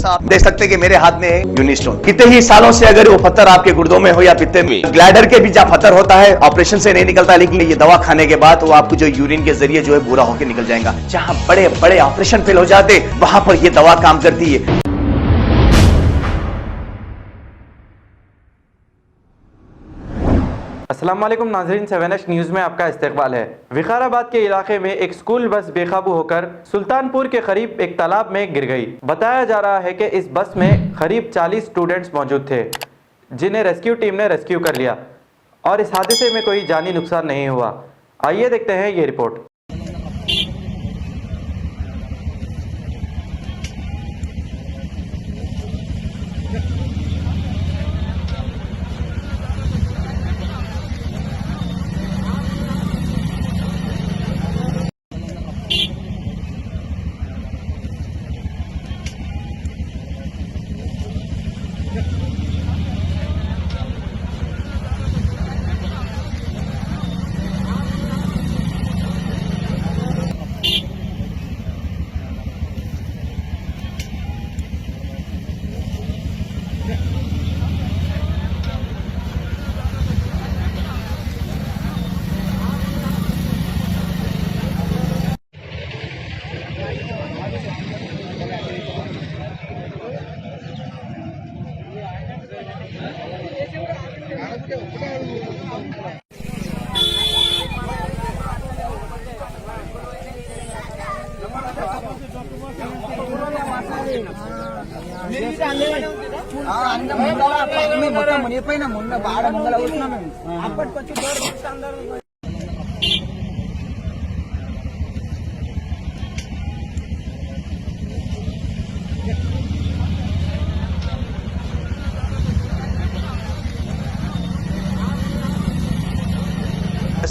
आप देख सकते हैं कि मेरे हाथ में यूनिस्टोन कितने ही सालों से अगर वो पत्थर आपके गुर्दों में हो या पित्ते में, ग्लैडर के भी जहाँ पत्थर होता है ऑपरेशन से नहीं निकलता, लेकिन ये दवा खाने के बाद वो आपको जो यूरिन के जरिए जो है पूरा होकर निकल जाएगा। जहाँ बड़े बड़े ऑपरेशन फेल हो जाते वहां पर ये दवा काम करती है। अस्सलाम वालेकुम नाज़रीन, 7H न्यूज़ में आपका इस्तकबाल है। विकाराबाद के इलाके में एक स्कूल बस बेकाबू होकर सुल्तानपुर के करीब एक तालाब में गिर गई। बताया जा रहा है कि इस बस में करीब 40 स्टूडेंट्स मौजूद थे, जिन्हें रेस्क्यू टीम ने रेस्क्यू कर लिया और इस हादसे में कोई जानी नुकसान नहीं हुआ। आइए देखते हैं ये रिपोर्ट।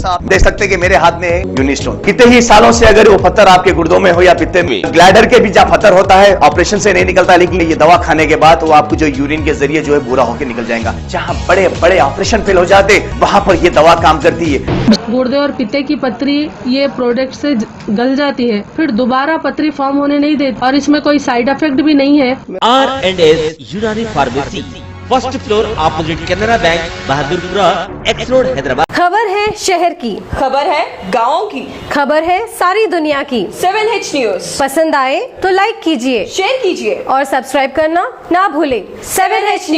आप देख सकते हैं कि मेरे हाथ में यूनिस्टोन कितने ही सालों से अगर वो पत्थर आपके गुर्दों में हो या पित्ते में, ग्लैडर के भी जहाँ पत्थर होता है ऑपरेशन से नहीं निकलता, लेकिन ये दवा खाने के बाद वो आपको जो यूरिन के जरिए जो है पूरा होकर निकल जाएगा। जहाँ बड़े बड़े ऑपरेशन फेल हो जाते वहां पर ये दवा काम करती है। गुर्दे और पित्ते की पथरी ये प्रोडक्ट से गल जाती है, फिर दोबारा पथरी फॉर्म होने नहीं देती और इसमें कोई साइड इफेक्ट भी नहीं है। R&S यूनानी pharmacy, first floor opposite Canara bank, Bahadurpura, x road, Hyderabad. खबर है शहर की, खबर है गाँव की, खबर है सारी दुनिया की। 7H न्यूज़ पसंद आए तो लाइक कीजिए, शेयर कीजिए और सब्सक्राइब करना ना भूले। 7H news.